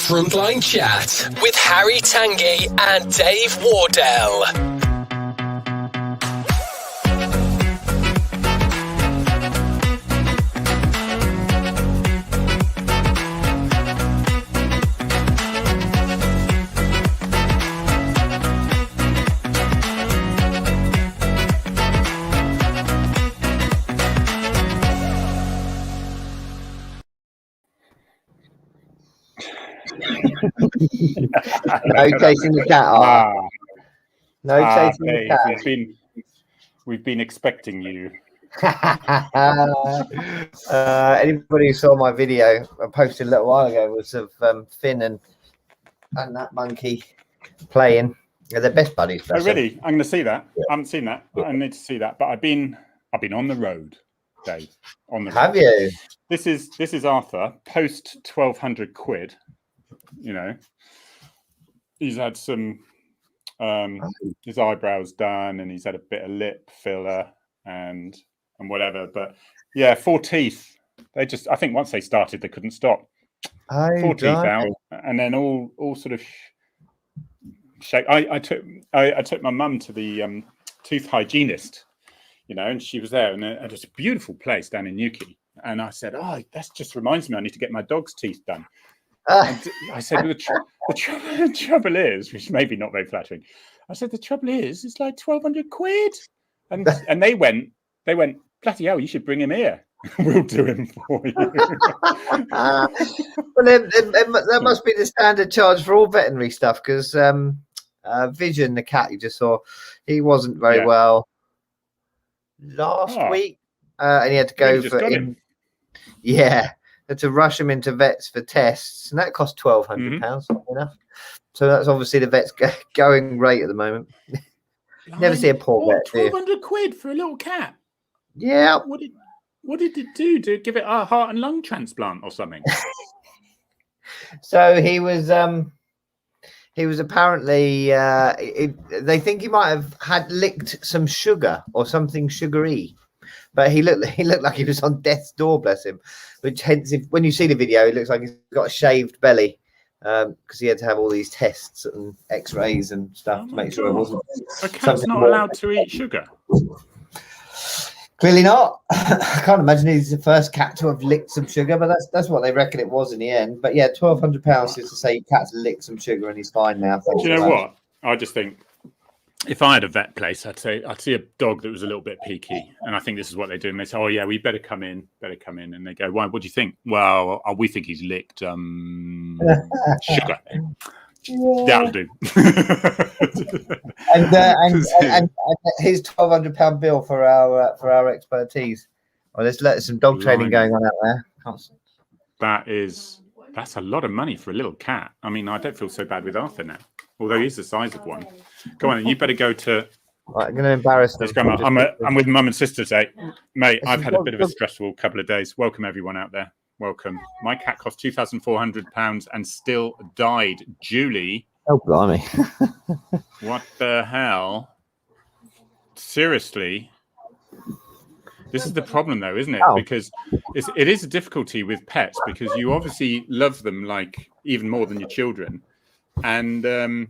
Frontline Chat with Harry Tanguy and Dave Wardell. No chasing the cat. No chasing the cat. We've been expecting you. Anybody who saw my video I posted a little while ago was of Finn and that monkey playing. They're best buddies. Oh, really? I'm going to see that. Yeah. I haven't seen that. Yeah. I need to see that. But I've been on the road, Dave. On the road. Have you? This is Arthur post 1,200 quid. You know, he's had some his eyebrows done, and he's had a bit of lip filler and whatever. But yeah, 4 teeth. I think once they started, they couldn't stop. 4 teeth out, and then all sort of shape. I took my mum to the tooth hygienist, you know, and she was there, and it was a beautiful place down in Newquay. And I said, "Oh, that just reminds me, I need to get my dog's teeth done." And I said, well, the trouble is, which may be not very flattering. I said, the trouble is, it's like 1,200 quid. And they went, bloody hell, you should bring him here. We'll do him for you. Well, that must be the standard charge for all veterinary stuff, because Vision, the cat you just saw, he wasn't very well last week. And he had to go for him. Yeah. Had to rush him into vets for tests, and that cost £1,200, enough. So that's obviously the vet's going rate at the moment. Never see a poor vet. 1,200 quid for a little cat. Yeah. What did it do? To give it a heart and lung transplant or something? So he was apparently. They think he might have had licked some sugar or something sugary. But he looked like he was on death's door, bless him. Which hence, when you see the video, it looks like he's got a shaved belly because he had to have all these tests and X-rays and stuff to make sure it wasn't. A cat's not allowed to eat sugar. Clearly not. I can't imagine he's the first cat to have licked some sugar, but that's what they reckon it was in the end. But yeah, £1,200 is to say cat's licked some sugar and he's fine now. Do you know what? I just think, if I had a vet place, I'd see a dog that was a little bit peaky, and I think this is what they do. And they say, "Oh yeah, we better come in," and they go, "Why? What do you think?" Well, we think he's licked sugar. That'll do. and his £1,200 bill for our expertise. Well, there's some dog training going on out there. That's a lot of money for a little cat. I mean, I don't feel so bad with Arthur now, although he's the size of one. Go on, you better go to. Right, I'm going to embarrass them. I'm with mum and sister today, mate. I've had a bit of a stressful couple of days. Welcome everyone out there. Welcome. My cat cost £2,400 and still died. Julie. Oh blimey! What the hell? Seriously. This is the problem, though, isn't it? Oh. Because it is a difficulty with pets because you obviously love them like even more than your children, and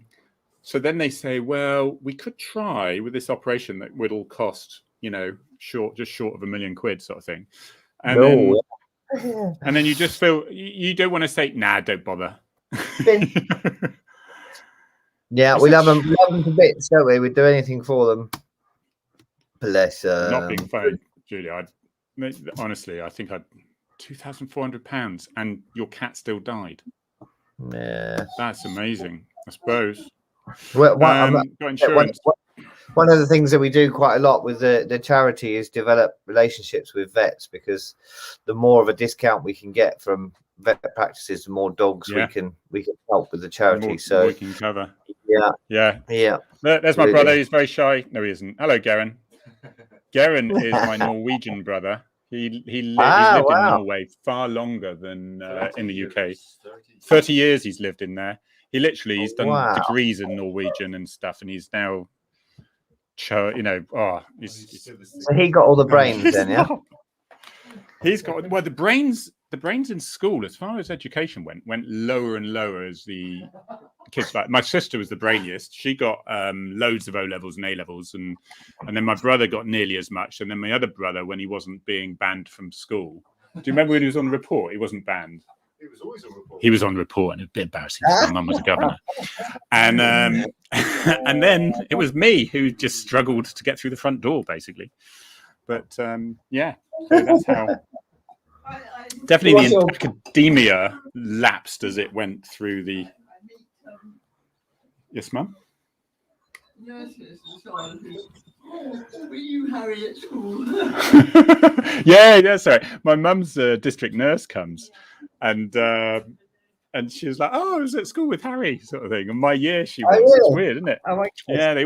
so then they say, well, we could try with this operation that would all cost, you know, just short of £1 million sort of thing, and then you just feel you don't want to say, nah, don't bother. Yeah, we love them to bits, don't we? We'd do anything for them. Bless her. Not being phoned. Julie, honestly, I think £2,400 and your cat still died. Yeah, that's amazing. I suppose. Well, got insurance. One of the things that we do quite a lot with the charity is develop relationships with vets, because the more of a discount we can get from vet practices, the more dogs we can help with the charity. So we can cover. Yeah. There's my brother. He's very shy. No, he isn't. Hello, Garen. Garen is my Norwegian brother. He lived in Norway far longer than in the UK. 30 years he's lived in there. He's done degrees in Norwegian and stuff, and he's now, so he got all the brains then, yeah. He's got the brains. the brains in school, as far as education went lower and lower as the kids. Like my sister was the brainiest. She got loads of O levels and A levels, and then my brother got nearly as much. And then my other brother, when he wasn't being banned from school, do you remember when he was on the report? He wasn't banned. He was always on report. He was on report, and it was a bit embarrassing because my mum was a governor. And and then it was me who just struggled to get through the front door, basically. But yeah, so that's how. Definitely the academia lapsed as it went through the. Yes, Mum? Yes, were you Harry at school? yeah, sorry. My mum's district nurse comes and she was like, oh, I was at school with Harry, sort of thing. And my year she was. It's weird, isn't it? Yeah, they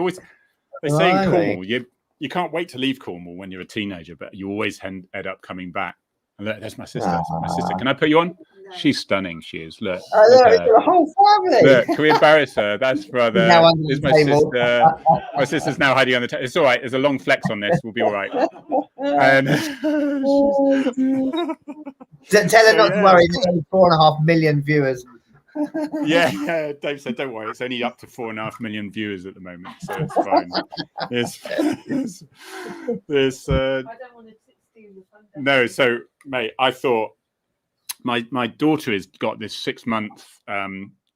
say in Cornwall, you can't wait to leave Cornwall when you're a teenager, but you always end up coming back. And look, there's my sister. My sister. Can I put you on? She's stunning. She is. Look. The whole family. Look, can we embarrass her? That's brother. This is my sister. My sister's now hiding on the table. It's all right. There's a long flex on this. We'll be all right. And tell her not to worry. There's only 4.5 million viewers. Yeah, Dave said, don't worry. It's only up to 4.5 million viewers at the moment, so it's fine. There's I don't want to steal the thunder. No, so mate, I thought my daughter has got this 6-month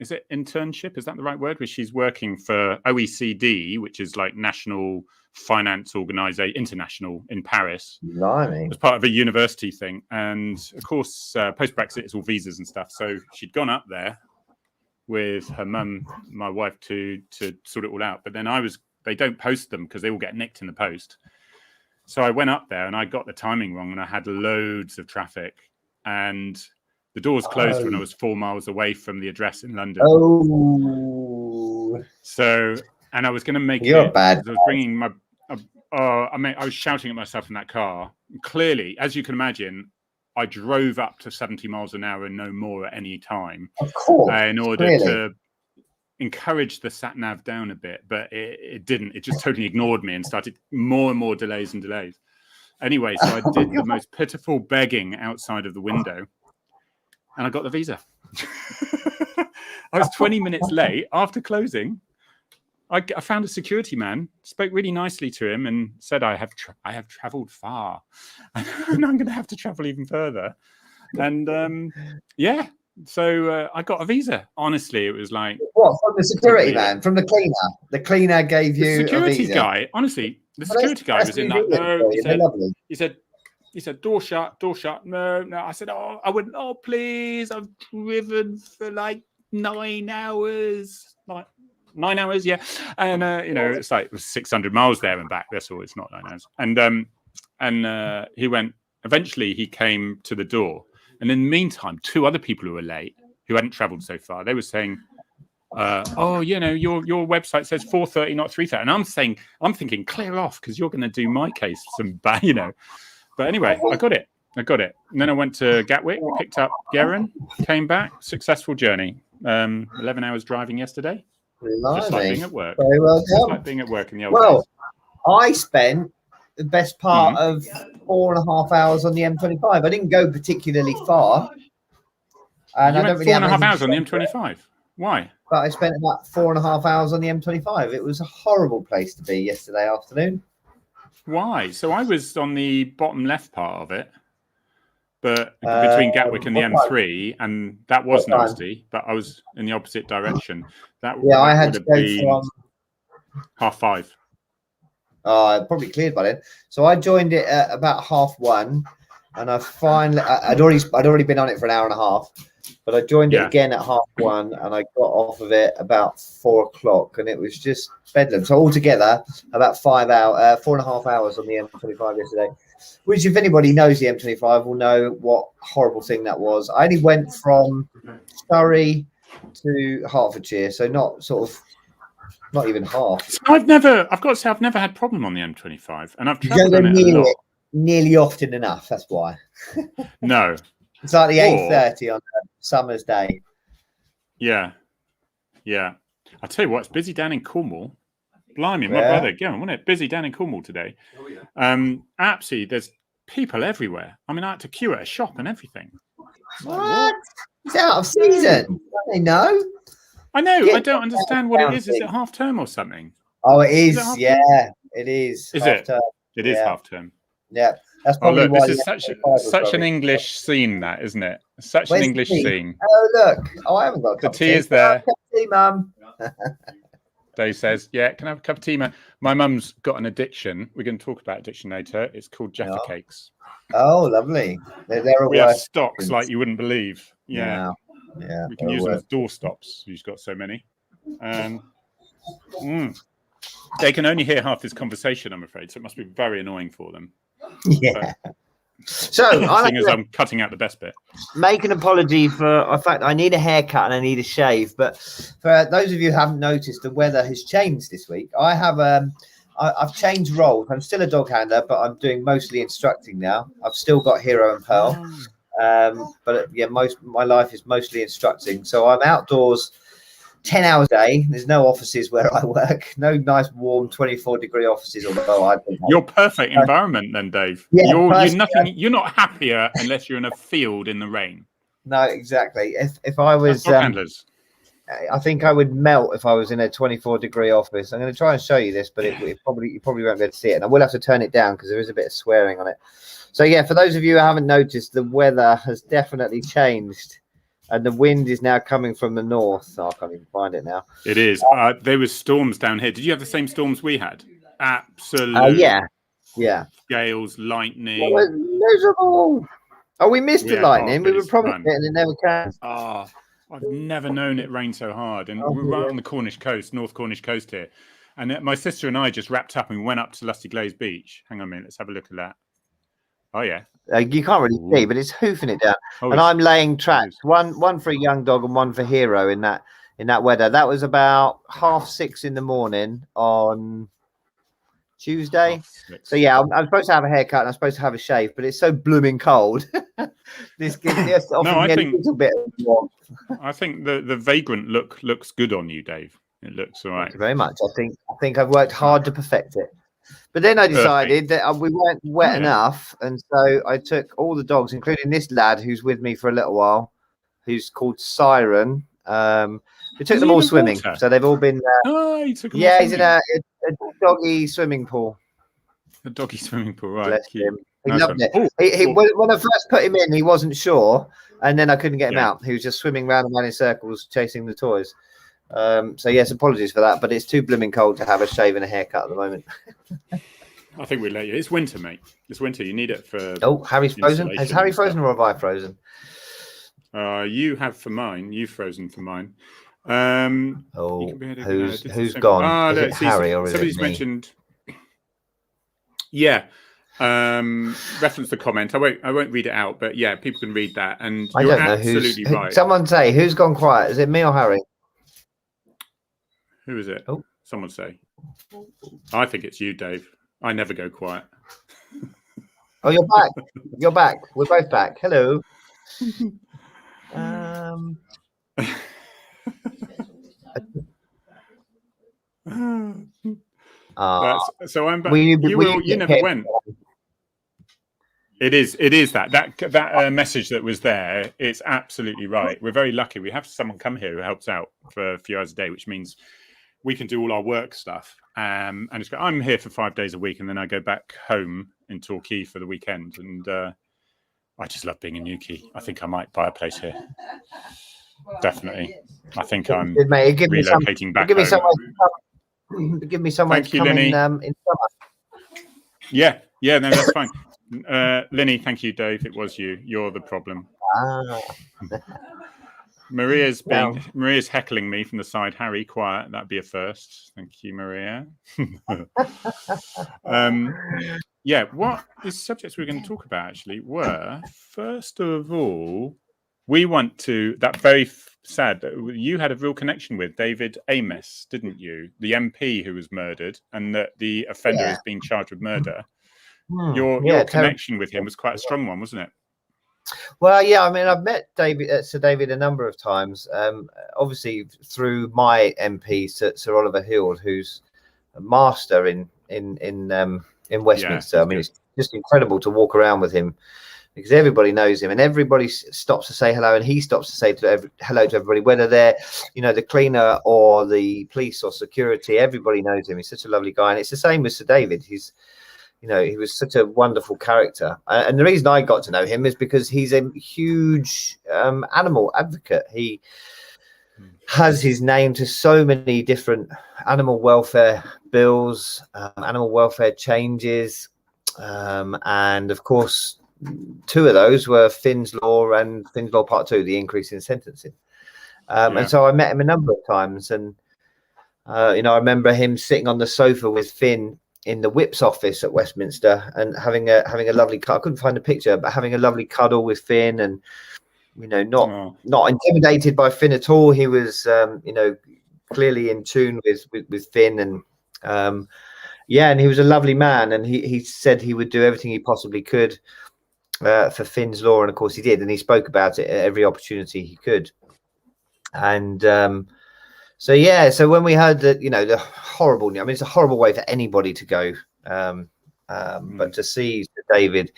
is it internship? Is that the right word? Where she's working for OECD, which is like National Finance Organization, international in Paris. Blimey. As part of a university thing. And of course, post-Brexit, it's all visas and stuff. So she'd gone up there with her mum, my wife, to sort it all out. But then they don't post them because they all get nicked in the post. So I went up there and I got the timing wrong and I had loads of traffic. And the doors closed when I was 4 miles away from the address in London. Oh. So, and I was going to make You're it. bad. I was bringing my. I was shouting at myself in that car. Clearly, as you can imagine, I drove up to 70 miles an hour and no more at any time. Of course. In order to encourage the sat nav down a bit, but it didn't. It just totally ignored me and started more and more delays and delays. Anyway, so I did the most pitiful begging outside of the window, and I got the visa. I was 20 minutes late after closing. I found a security man, spoke really nicely to him, and said, "I have travelled far, and I'm going to have to travel even further." And yeah, so I got a visa. Honestly, it was like what from the security man, from the cleaner. The cleaner gave you the security a visa. guy. Honestly, the security guy was in that. No, he said, door shut. No. I said, oh, I wouldn't. Oh, please, I've driven for like 9 hours. Like 9 hours, yeah. And it's like it was 600 miles there and back. That's all. It's not 9 hours. And he went. Eventually, he came to the door. And in the meantime, 2 other people who were late, who hadn't travelled so far, they were saying, your website says 4:30, not 3:30. And I'm thinking, clear off, because you're going to do my case some bad, But anyway, I got it. And then I went to Gatwick, picked up Geraint, came back, successful journey. 11 hours driving yesterday. Just like being at work. Very well done. Just like being at work in the old days. I spent the best part of 4.5 hours on the M25. I didn't go particularly far. And you I don't went really 4.5 hours on the M25. Why? But I spent about 4.5 hours on the M25. It was a horrible place to be yesterday afternoon. Why? So I was on the bottom left part of it, but between Gatwick and the M3, and that was nasty. But I was in the opposite direction. I had to go from 5:30. It probably cleared by then. So I joined it at about 1:30, and I finally I'd already been on it for an hour and a half, but I joined it again at 1:30, and I got off of it about 4 o'clock, and it was just bedlam. So altogether, about 4.5 hours on the M25 yesterday. Which, if anybody knows the M25, will know what horrible thing that was. I only went from Surrey to Hertfordshire, so not even half. I've got to say, I've never had a problem on the M25, and I've travelled on it a lot. Nearly often enough. That's why. No, it's like the 8:30 on a summer's day. Yeah. I tell you what, it's busy down in Cornwall. Blimey, my brother, wasn't it? Busy down in Cornwall today. Oh, yeah. Absolutely, there's people everywhere. I mean, I had to queue at a shop and everything. What? It's out of season. Don't they know? I know. Get I don't understand what it is. Is it half term or something? Oh, it is. Is it half Yeah, term? it is. Is half it? term. It is half term. Yeah, that's Oh, probably look, why. this is such an English scene, that isn't it? Such Where's an English the tea? scene. Oh, look. Oh, I haven't got a The cup of tea tea. is there. Cup of tea, Mum. Dave says, "Yeah, can I have a cup of tea, man?" My mum's got an addiction. We're going to talk about addiction later. It's called Jaffa cakes. Oh, lovely. They're We have stocks like you wouldn't believe. Yeah. We can use them as doorstops. She's got so many. They can only hear half this conversation, I'm afraid. So it must be very annoying for them. Yeah. So seeing as I'm cutting out the best bit. Make an apology for the fact I need a haircut and I need a shave. But for those of you who haven't noticed, the weather has changed this week. I have I've changed roles. I'm still a dog handler, but I'm doing mostly instructing now. I've still got Hero and Pearl. But yeah, my life is mostly instructing. So I'm outdoors 10 hours a day. There's no offices where I work. No nice warm 24-degree offices. Although I think your perfect environment, then, Dave. Yeah, you're not happier unless you're in a field in the rain. No, exactly. If I was dog handlers. I think I would melt if I was in a 24-degree office. I'm going to try and show you this, but you probably won't be able to see it. And I will have to turn it down because there is a bit of swearing on it. So yeah, for those of you who haven't noticed, the weather has definitely changed. And the wind is now coming from the north. Oh, I can't even find it now. It is. There was storms down here. Did you have the same storms we had? Absolutely. Yeah. Gales, lightning. It was miserable. Oh, we missed the lightning. We were promised it, and it never came. Oh, I've never known it rain so hard. And we're right on the Cornish coast, North Cornish coast here. And my sister and I just wrapped up and we went up to Lusty Glaze Beach. Hang on a minute. Let's have a look at that. Oh, yeah. You can't really see, but it's hoofing it down. And I'm laying tracks, one for a young dog and one for Hero in that weather. That was about 6:30 in the morning on Tuesday. So yeah, I'm supposed to have a haircut and I'm supposed to have a shave, but it's so blooming cold. This gives me a little bit of warmth. I think the vagrant look looks good on you, Dave. It looks all right. Thank you very much. I think I've worked hard to perfect it. But then I decided that we weren't wet enough, and so I took all the dogs, including this lad who's with me for a little while, who's called Siren. We took them all swimming, so they've all been. You took them yeah, he's in a doggy swimming pool. A doggy swimming pool, right? Bless him. He loved it. When I first put him in, he wasn't sure, and then I couldn't get him out. He was just swimming round and round in circles, chasing the toys. So yes, apologies for that, but it's too blooming cold to have a shave and a haircut at the moment. I think we'll let you. It's winter, mate. It's winter. You need it for. Oh, Harry's frozen. Has Harry frozen or have I frozen? You have for mine. You've frozen for mine. Who's gone? Is it Harry or is somebody's it me? Mentioned? Yeah. Reference the comment. I won't read it out, but yeah, people can read that. And I you're don't know absolutely right. Someone say who's gone quiet? Is it me or Harry? Who is it? Oh. Someone say. I think it's you, Dave. I never go quiet. Oh, you're back. You're back. We're both back. Hello. So I'm back. You never went. It is that message that was there. It's absolutely right. We're very lucky. We have someone come here who helps out for a few hours a day, which means we can do all our work stuff. And I'm here for 5 days a week, and then I go back home in Torquay for the weekend. And I just love being in Newquay. I think I might buy a place here. Definitely. I think I'm relocating back home. Give me someone to come in summer. Yeah, no, that's fine. Linny, thank you, Dave. It was you. You're the problem. Maria's heckling me from the side. Harry, quiet. That'd be a first. Thank you, Maria. Yeah, what the subjects we're going to talk about actually were, first of all, we want to, that very sad, you had a real connection with David Ames, didn't you? The MP who was murdered, and that the offender is being charged with murder. Your connection with him was quite a strong one, wasn't it? Well, yeah, I mean, I've met Sir David a number of times, obviously through my MP, Sir Oliver Hill, who's a master in Westminster. I mean, it's just incredible to walk around with him because everybody knows him and everybody stops to say hello, and he stops to say hello to everybody, whether they're, the cleaner or the police or security. Everybody knows him. He's such a lovely guy, and it's the same with Sir David. He was such a wonderful character, and the reason I got to know him is because he's a huge animal advocate. He has his name to so many different animal welfare bills, animal welfare changes, and of course, 2 of those were Finn's Law and Finn's Law Part 2, the increase in sentencing. And so I met him a number of times, and I remember him sitting on the sofa with Finn in the whip's office at Westminster and having a lovely cuddle. I couldn't find a picture, but having a lovely cuddle with Finn, and not intimidated by Finn at all. He was clearly in tune with Finn, and and he was a lovely man, and he said he would do everything he possibly could for Finn's Law, and of course he did, and he spoke about it at every opportunity he could. And so when we heard that, the horrible, it's a horrible way for anybody to go, but to see David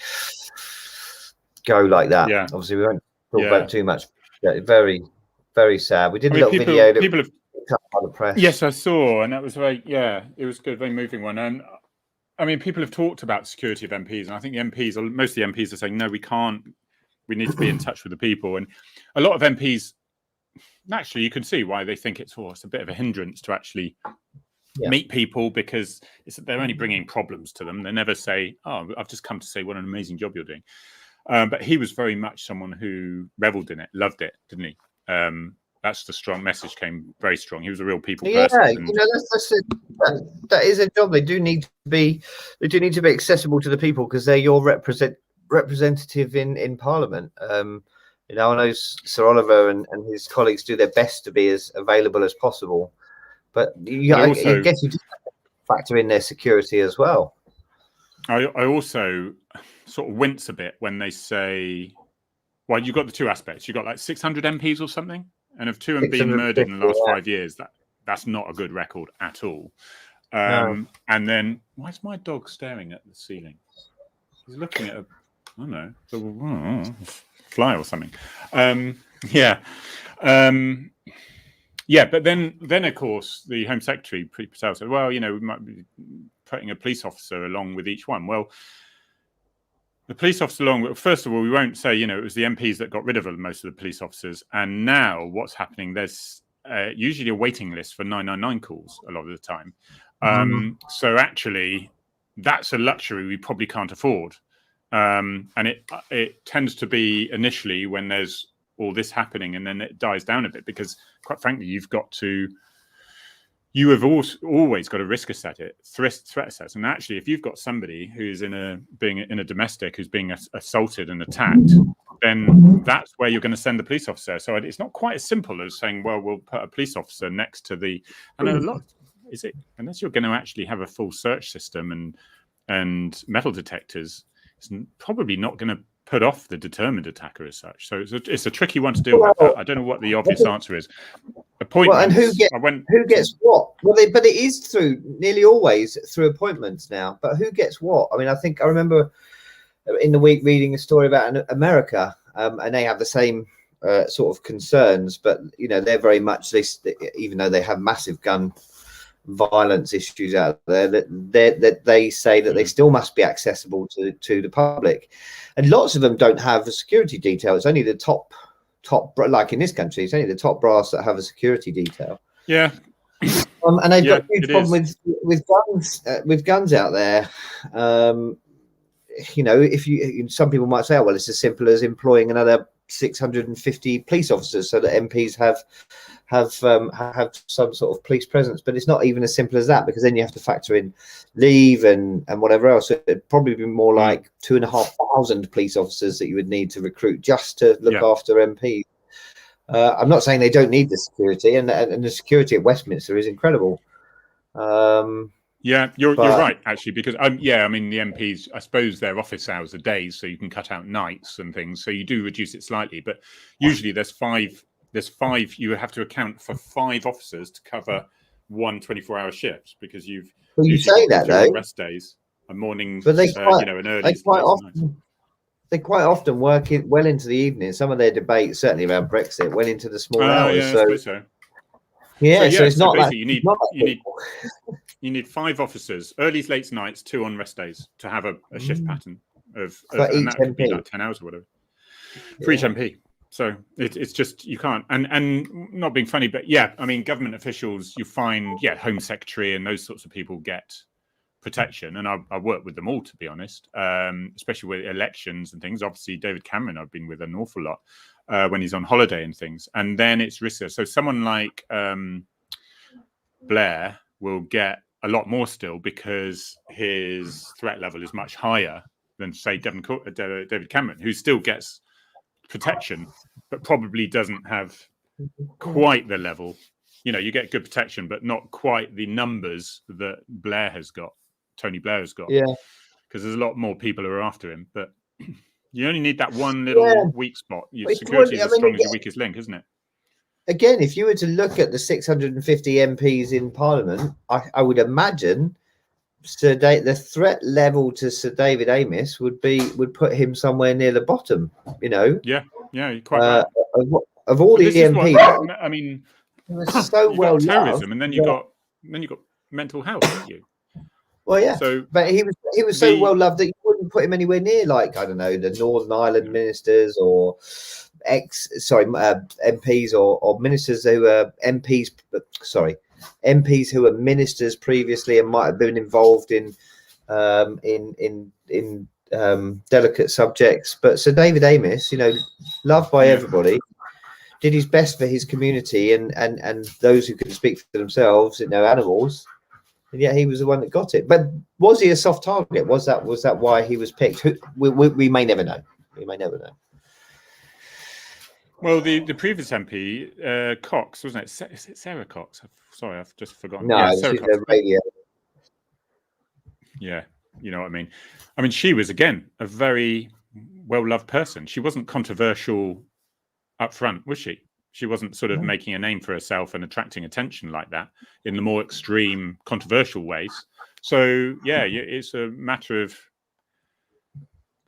go like that, obviously we won't talk about too much. Very, very sad. We did a little video that people have by the press. Yes, I saw, and that was it was good, very moving one. And I mean, people have talked about security of MPs, and I think most of the MPs are saying, no, we can't. We need to be in touch with the people. And a lot of MPs, naturally, you can see why they think it's a bit of a hindrance to actually meet people, because they're only bringing problems to them. They never say, oh, I've just come to say what an amazing job you're doing. But he was very much someone who reveled in it, loved it, didn't he? That's the strong message, came very strong. He was a real people person. That is a job. They do need to be accessible to the people, because they're your representative in Parliament. I know Sir Oliver and his colleagues do their best to be as available as possible, but I guess you just have to factor in their security as well. I also sort of wince a bit when they say, well, you've got the 2 aspects. You've got like 600 MPs or something, and if 2 of them been murdered in the last 5 years, that's not a good record at all. No. And then, why is my dog staring at the ceiling? He's looking at fly or something. But then of course the Home Secretary, Preet Patel, said, well, we might be putting a police officer along with each one. Well, the police officer first of all, we won't say, it was the MPs that got rid of most of the police officers. And now what's happening, there's usually a waiting list for 999 calls a lot of the time. So actually, that's a luxury we probably can't afford. And it tends to be initially when there's all this happening, and then it dies down a bit, because quite frankly, you have always got to risk assess it, threat assess. And actually, if you've got somebody who's being in a domestic, who's being assaulted and attacked, then that's where you're going to send the police officer. So it's not quite as simple as saying, well, we'll put a police officer next to the. And a lot is it, unless you're going to actually have a full search system and metal detectors, it's probably not going to put off the determined attacker as such. So it's a tricky one to deal with. I don't know what the obvious answer is. Appointments. Well, and who gets what? Well, but it is nearly always through appointments now. But who gets what? I mean, I remember in the week reading a story about America, and they have the same sort of concerns. But they're very much even though they have massive gun violence issues out there, that they say that they still must be accessible to the public, and lots of them don't have a security detail. It's only the top, like in this country, it's only the top brass that have a security detail. And they've got a huge problem with guns out there. If some people might say, oh, well, it's as simple as employing another 650 police officers so that MPs have some sort of police presence, but it's not even as simple as that, because then you have to factor in leave and whatever else. So it'd probably be more like 2,500 police officers that you would need to recruit just to look after MPs. I'm not saying they don't need the security, and the security at Westminster is incredible. You're right, actually, because the MPs, I suppose their office hours are days, so you can cut out nights and things, so you do reduce it slightly, but usually there's five, you have to account for 5 officers to cover one 24-hour shift, because you say that though, rest days, a morning, but they an early. They quite often they quite often work it well into the evening. Some of their debates, certainly around Brexit, went into the small hours. Yeah, I suppose so. So it's not basically like you need 5 officers, earlys, late nights, 2 on rest days to have a shift pattern of and that could be like 10 hours or whatever for each MP. So it's just you can't and not being funny, but I mean government officials you find Home Secretary and those sorts of people get protection, and I work with them all to be honest, especially with elections and things. Obviously, David Cameron I've been with an awful lot when he's on holiday and things, and then it's riskier. So someone like Blair will get a lot more still because his threat level is much higher than say David Cameron, who still gets protection but probably doesn't have quite the level. You get good protection but not quite the numbers that Tony Blair has got, because there's a lot more people who are after him, but you only need that one little weak spot. Security is as strong as your weakest link, isn't it? Again, if you were to look at the 650 MPs in Parliament, I would imagine the threat level to Sir David Ames would put him somewhere near the bottom. You're quite right. Of all the MPs, I mean, so well terrorism, loved, and then you got mental health, don't you? Well, but he was so well loved that you wouldn't put him anywhere near, like, I don't know, the Northern Ireland ministers or MPs or ministers who were MPs who were ministers previously and might have been involved in delicate subjects. But Sir David Ames, loved by everybody, did his best for his community and those who could speak for themselves, animals. And yet he was the one that got it. But was he a soft target? Was that why he was picked? We may never know. We may never know. Well, the previous MP, Cox, wasn't it? Is it Sarah Cox? Sorry, I've just forgotten. No, Sarah Cox. Radio. Yeah, you know what I mean. I mean, she was again a very well-loved person. She wasn't controversial up front, was she? She wasn't sort of making a name for herself and attracting attention like that in the more extreme, controversial ways. So, it's a matter of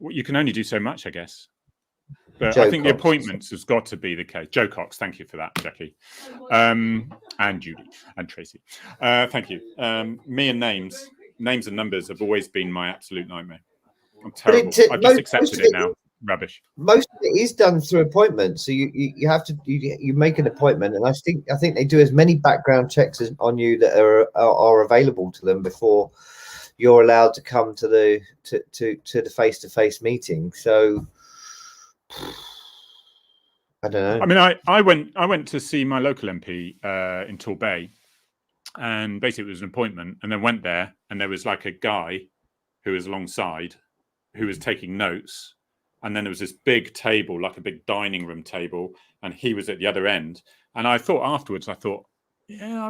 you can only do so much, I guess. But I think the appointments has got to be the case. Jo Cox, thank you for that, Jackie. And Judy and Tracy. Thank you. Me and names and numbers have always been my absolute nightmare. I'm terrible. I've just accepted it now. Rubbish. Most of it is done through appointment, so you have to you make an appointment, and I think they do as many background checks on you that are available to them before you're allowed to come to the face-to-face meeting. So I don't know. I mean, I went to see my local MP in Torbay, and basically it was an appointment, and then went there, and there was like a guy who was alongside who was taking notes. And then there was this big table, like a big dining room table, and he was at the other end. And I thought afterwards, I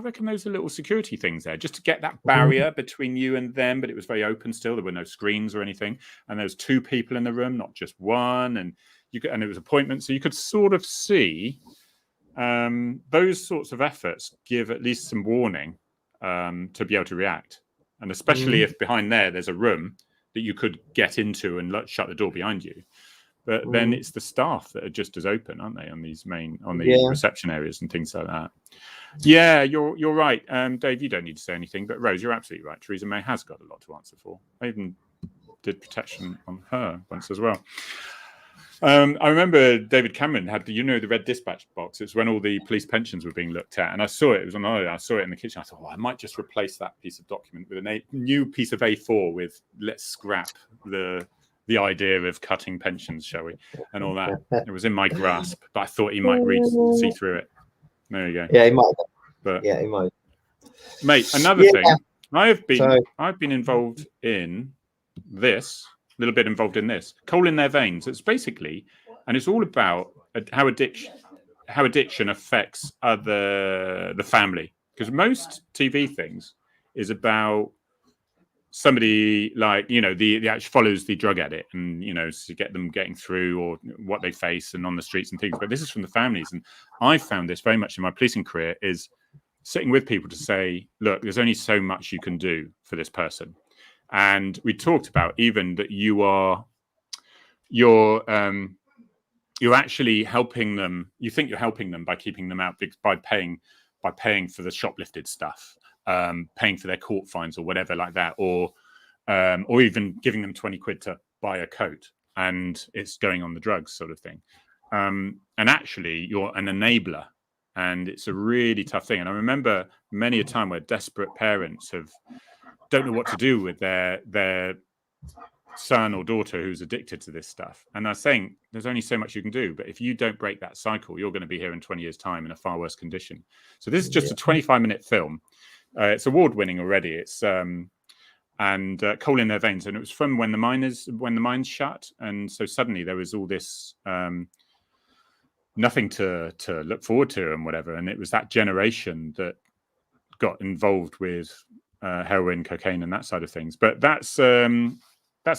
reckon those are little security things there, just to get that barrier between you and them. But it was very open still. There were no screens or anything. And there was 2 people in the room, not just one. And it was appointments. So you could sort of see those sorts of efforts give at least some warning to be able to react. And especially if behind there's a room that you could get into and shut the door behind you. But then it's the staff that are just as open, aren't they, on the reception areas and things like that. Yeah, you're right. Dave, you don't need to say anything, but Rose, you're absolutely right. Theresa May has got a lot to answer for. I even did protection on her once as well. I remember David Cameron had the red dispatch box. It's when all the police pensions were being looked at, and I saw it. It was on holiday. I saw it in the kitchen. I thought, I might just replace that piece of document with a new piece of A4 with let's scrap the idea of cutting pensions, shall we, and all that. It was in my grasp, but I thought he might see through it. There you go. Yeah, he might. But yeah, he might. Mate, another thing. I've been involved in this. Little bit involved in this. Coal in their veins. It's basically, and it's all about how addiction affects the family. Because most TV things is about somebody like the actually follows the drug addict and to get them getting through or what they face and on the streets and things. But this is from the families, and I found this very much in my policing career is sitting with people to say, look, there's only so much you can do for this person. And we talked about even that you are you're actually helping them. You think you're helping them by keeping them out, by paying for the shoplifted stuff, paying for their court fines or whatever like that, or even giving them 20 quid to buy a coat, and it's going on the drugs sort of thing. And actually, you're an enabler, and it's a really tough thing. And I remember many a time where desperate parents don't know what to do with their son or daughter who's addicted to this stuff. And I was saying, there's only so much you can do, but if you don't break that cycle, you're going to be here in 20 years' time in a far worse condition. So this is just a 25-minute film. It's award-winning already. It's Coal in Their Veins, and it was from when the mines shut, and so suddenly there was all this nothing to look forward to and whatever, and it was that generation that got involved with heroin, cocaine, and that side of things. But that's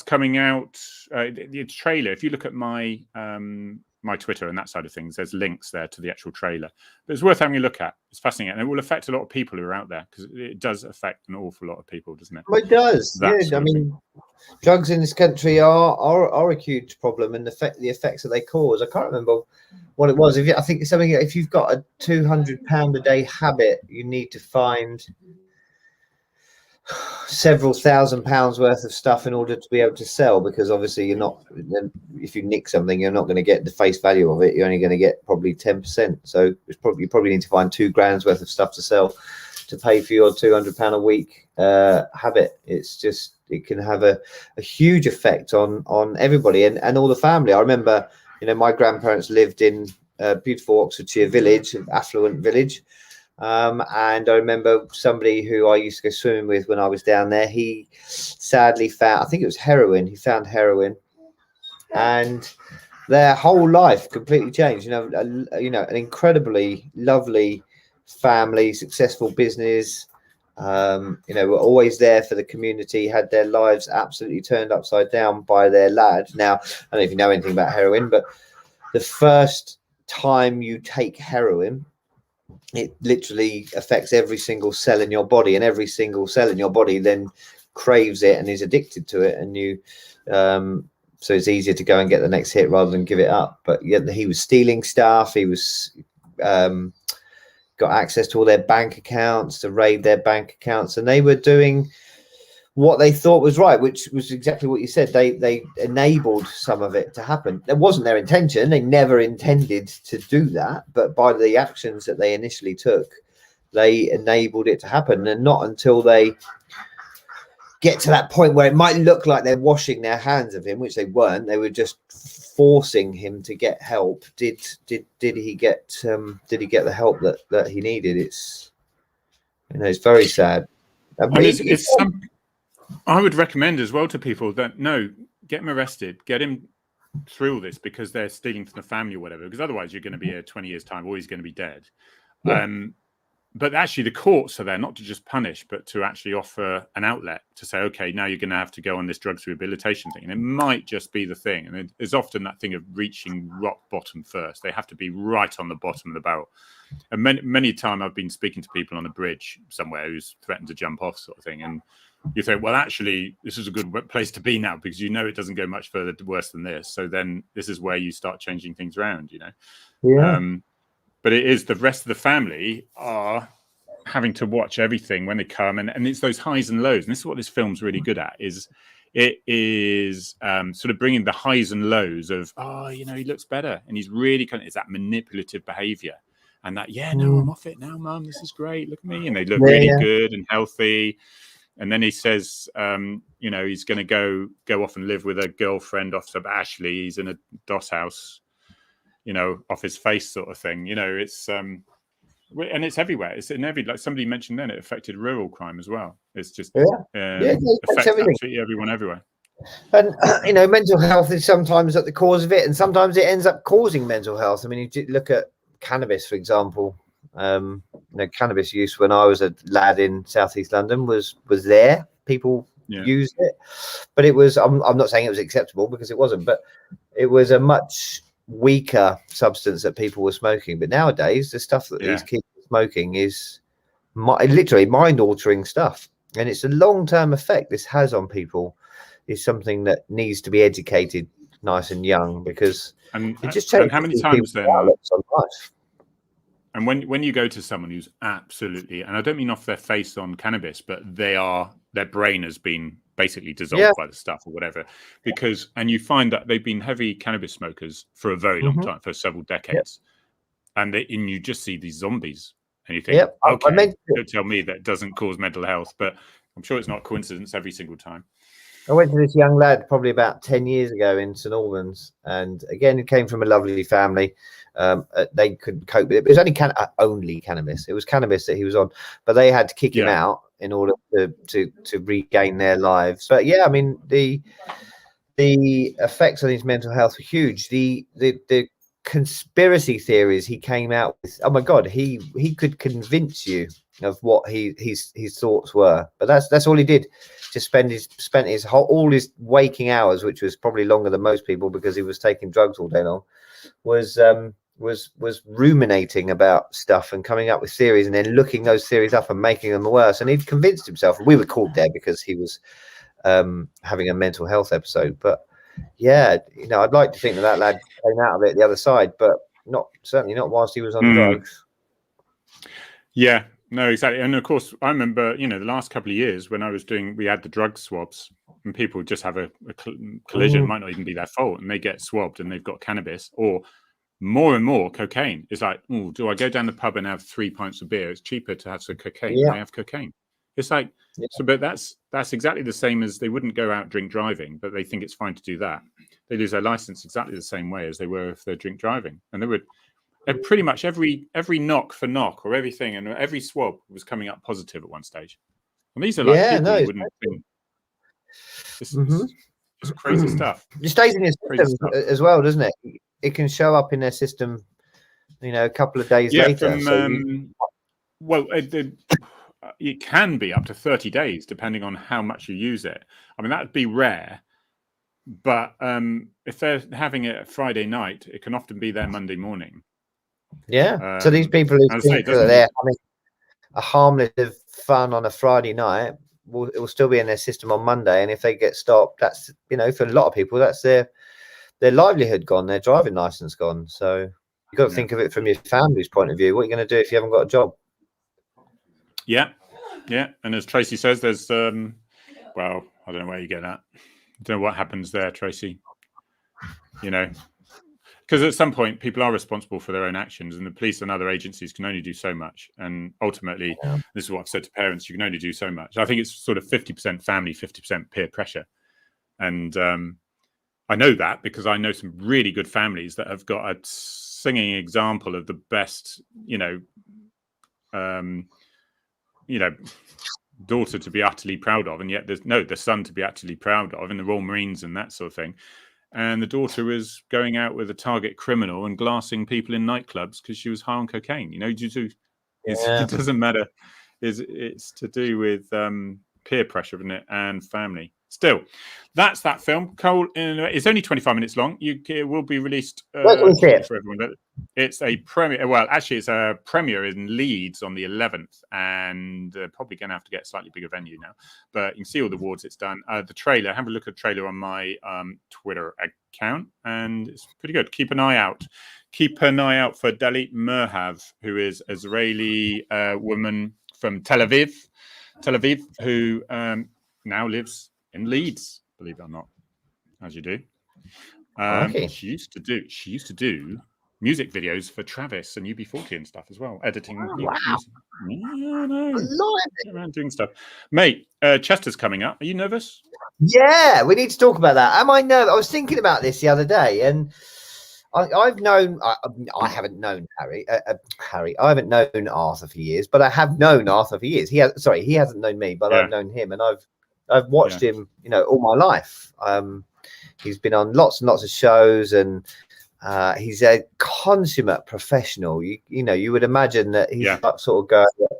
coming out. The trailer, if you look at my my Twitter and that side of things, there's links there to the actual trailer. But it's worth having a look at. It's fascinating, and it will affect a lot of people who are out there, because it does affect an awful lot of people, doesn't it? Well, it does. Yeah, I mean, drugs in this country are a huge problem, and the effects that they cause. I can't remember what it was. I think it's something. If you've got a £200 a day habit, you need to find several £1,000s worth of stuff in order to be able to sell, because obviously you're not, if you nick something, you're not going to get the face value of it. You're only going to get probably 10%. So it's you probably need to find £2,000 worth of stuff to sell to pay for your £200 a week habit. It's just, it can have a huge effect on everybody and all the family. I remember, my grandparents lived in a beautiful Oxfordshire village, an affluent village. And I remember somebody who I used to go swimming with when I was down there. He sadly found, I think it was heroin. He found heroin, and their whole life completely changed. An incredibly lovely family, successful business. Were always there for the community. Had their lives absolutely turned upside down by their lad. Now, I don't know if you know anything about heroin, but the first time you take heroin, it literally affects every single cell in your body, and every single cell in your body then craves it and is addicted to it. And so it's easier to go and get the next hit rather than give it up. But yeah, he was stealing stuff. He was got access to all their bank accounts, to raid their bank accounts, and they were doing what they thought was right, which was exactly what you said. They enabled some of it to happen. It wasn't their intention. They never intended to do that. But by the actions that they initially took, they enabled it to happen. And not until they get to that point where it might look like they're washing their hands of him, which they weren't. They were just forcing him to get help. Did he get the help that he needed? It's very sad. I would recommend as well to people that get him arrested, get him through all this, because they're stealing from the family or whatever, because otherwise you're going to be here 20 years time, or he's going to be dead. Yeah. But actually the courts are there not to just punish, but to actually offer an outlet to say, okay, now you're going to have to go on this drugs rehabilitation thing. And it might just be the thing. And there's often that thing of reaching rock bottom first. They have to be right on the bottom of the barrel. And many time I've been speaking to people on a bridge somewhere who's threatened to jump off sort of thing. And you think, well, actually, this is a good place to be now, because it doesn't go much further worse than this. So then this is where you start changing things around, Yeah. But it is the rest of the family are having to watch everything when they come, and it's those highs and lows. And this is what this film's really good at, is it is sort of bringing the highs and lows of, he looks better. And he's really it's that manipulative behavior. And that, I'm off it now, Mum, this is great. Look at me. And they look really good and healthy. And then he says, he's going to go off and live with a girlfriend off of Ashley. He's in a doss house, off his face sort of thing. It's and it's everywhere. It's in every, like somebody mentioned then, it affected rural crime as well. It's just affects absolutely everyone everywhere. And mental health is sometimes at the cause of it, and sometimes it ends up causing mental health. I mean, you look at cannabis, for example. Cannabis use when I was a lad in southeast London was there. People used it, but it was. I'm not saying it was acceptable, because it wasn't, but it was a much weaker substance that people were smoking. But nowadays, the stuff that these kids are smoking is literally mind-altering stuff, and it's a long-term effect this has on people. Is something that needs to be educated nice and young, because And it just changes how many people's times then? outlooks on life. And when you go to someone who's absolutely, and I don't mean off their face on cannabis, but their brain has been basically dissolved by the stuff or whatever, and you find that they've been heavy cannabis smokers for a very long time, for several decades, and you just see these zombies, and you think, okay, don't tell me that doesn't cause mental health, but I'm sure it's not a coincidence every single time. I went to this young lad probably about 10 years ago in St Albans, and again, he came from a lovely family. They couldn't cope with it. It was only cannabis. It was cannabis that he was on, but they had to kick him out in order to regain their lives. But yeah, I mean, the effects on his mental health were huge. The conspiracy theories he came out with, oh my God, he could convince you of what his thoughts were, but that's all he did. Just spent all his waking hours, which was probably longer than most people because he was taking drugs all day long, was ruminating about stuff and coming up with theories and then looking those theories up and making them worse. And he'd convinced himself. We were called there because he was having a mental health episode. But yeah, I'd like to think that lad came out of it the other side, but certainly not whilst he was on drugs. Yeah. No, exactly. And of course, I remember, the last couple of years when we had the drug swabs, and people just have a collision, might not even be their fault, and they get swabbed and they've got cannabis or more and more cocaine. It's like, do I go down the pub and have 3 pints of beer? It's cheaper to have some cocaine. Yeah. They have cocaine. It's like, but that's exactly the same as they wouldn't go out drink driving, but they think it's fine to do that. They lose their license exactly the same way as they were if they're drink driving. And they would. Pretty much every knock for knock or everything, and every swab was coming up positive at one stage. And these are like people you wouldn't think. It's crazy stuff. It stays in your system as well, doesn't it? It can show up in their system, a couple of days later. It can be up to 30 days, depending on how much you use it. I mean, that'd be rare. But if they're having it Friday night, it can often be there Monday morning. Yeah. So these people who think that they're having a harmless bit of fun on a Friday night, it will still be in their system on Monday. And if they get stopped, that's, for a lot of people, that's their livelihood gone, their driving license gone. So you've got to think of it from your family's point of view. What are you going to do if you haven't got a job? Yeah. Yeah. And as Tracy says, there's, I don't know where you get that. I don't know what happens there, Tracy. Because at some point, people are responsible for their own actions, and the police and other agencies can only do so much. And ultimately, this is what I've said to parents, you can only do so much. I think it's sort of 50% family, 50% peer pressure. And I know that because I know some really good families that have got a singing example of the best, daughter to be utterly proud of. And yet the son to be utterly proud of in the Royal Marines and that sort of thing. And the daughter was going out with a target criminal and glassing people in nightclubs because she was high on cocaine. It doesn't matter. It's to do with peer pressure, isn't it? And family. Still, that's that film. Cole, it's only 25 minutes long. It will be released for everyone. It's a premiere. Well, actually, it's a premiere in Leeds on the 11th, and probably going to have to get a slightly bigger venue now. But you can see all the awards it's done. The trailer. Have a look at the trailer on my Twitter account, and it's pretty good. Keep an eye out. Keep an eye out for Dalit Merhav, who is an Israeli woman from Tel Aviv, who now lives in Leeds, believe it or not, as you do. She used to do music videos for Travis and UB40 and stuff as well, editing. Music. Yeah, I know. Around doing stuff, mate. Chester's coming up. Are you nervous? Yeah, we need to talk about that. Am I nervous? I was thinking about this the other day, and I've known. I haven't known Harry. I haven't known Arthur for years, but I have known Arthur for years. He hasn't known me, but I've known him, and I've watched him, all my life. He's been on lots and lots of shows, and he's a consummate professional. You would imagine that he's that sort of guy that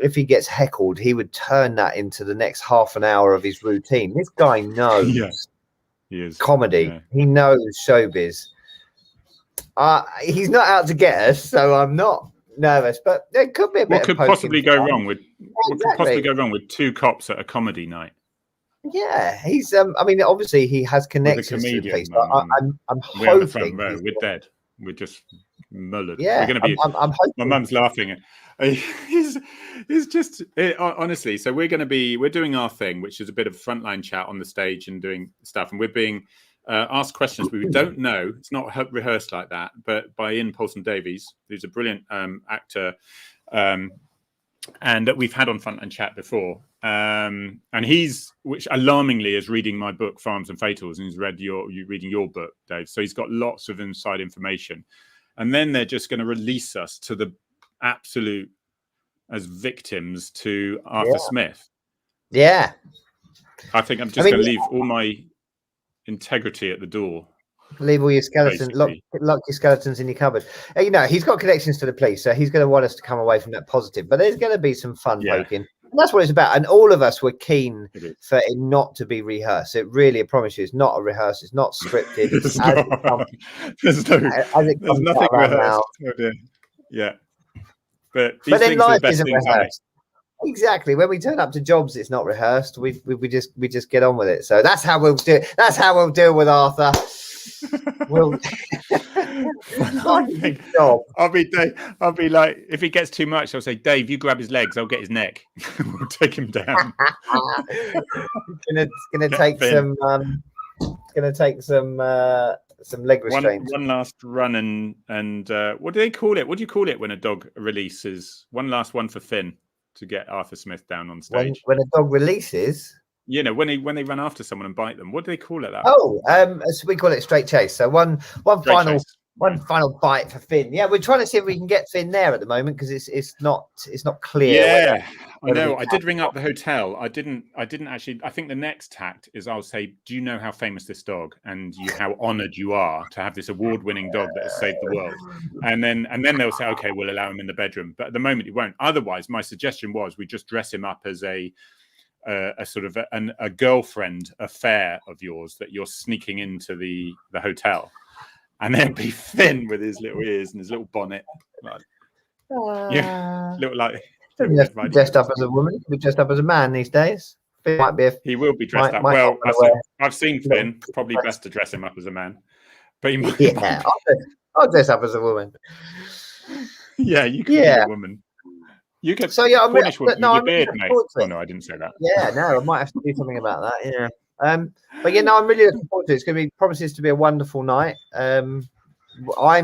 if he gets heckled, he would turn that into the next half an hour of his routine. This guy knows comedy. Yeah. He knows showbiz. He's not out to get us, so I'm not nervous, but there could be a bit. What could possibly go wrong with two cops at a comedy night? Yeah, he's. I mean, obviously he has connections to the police. But I'm we're on the front hoping row. We're dead. We're just mullered. Yeah, we're going to be. I'm hoping. My mum's laughing. He's just honestly. So we're doing our thing, which is a bit of frontline chat on the stage and doing stuff, and we're being asked questions we don't know. It's not rehearsed like that, but by Ian Paulson-Davies, who's a brilliant actor. And that we've had on Frontline Chat before. And which alarmingly is reading my book, Farms and Fatals, and he's reading your book, Dave. So he's got lots of inside information. And then they're just going to release us to the absolute as victims to Arthur Smith. Yeah. I think I'm just going to leave all my integrity at the door. Leave all your skeletons, lock your skeletons in your cupboard. You know, he's got connections to the police, so he's going to want us to come away from that positive. But there's going to be some fun poking. And that's what it's about. And all of us were keen for it not to be rehearsed. It really, I promise you, it's not a rehearse. It's not scripted. It's there's nothing rehearsed. Oh, yeah. But these things are the best things. Exactly. When we turn up to jobs, it's not rehearsed. We just get on with it. So that's how we'll do it. That's how we'll deal with Arthur. I'll be like, if he gets too much, I'll say, Dave, you grab his legs, I'll get his neck. We'll take him down. It's gonna take some leg restraints. One last run and what do they call it? What do you call it when a dog releases? One last one for Finn to get Arthur Smith down on stage. When a dog releases. You know, when they run after someone and bite them, what do they call it? That? Oh, so we call it straight chase. So one final bite for Finn. Yeah, we're trying to see if we can get Finn there at the moment because it's not clear. Yeah, I know. I did ring up the hotel. I didn't actually. I think the next tact is I'll say, do you know how famous this dog and how honoured you are to have this award-winning dog that has saved the world? And then they'll say, okay, we'll allow him in the bedroom. But at the moment, he won't. Otherwise, my suggestion was we just dress him up as a sort of a girlfriend affair of yours that you're sneaking into the hotel, and then be Finn with his little ears and his little bonnet, look like dressed up as a woman. He could be dressed up as a man these days. Finn might be. He will be dressed up. Well, I've seen Finn. Probably best to dress him up as a man, but he might. Yeah, I'll dress up as a woman. Yeah, you can be a woman. You could Cornish woman with your beard, mate. Oh no, I didn't say that. Yeah, no, I might have to do something about that. Yeah. But I'm really looking forward to it. It's going to be promises to be a wonderful night. I'm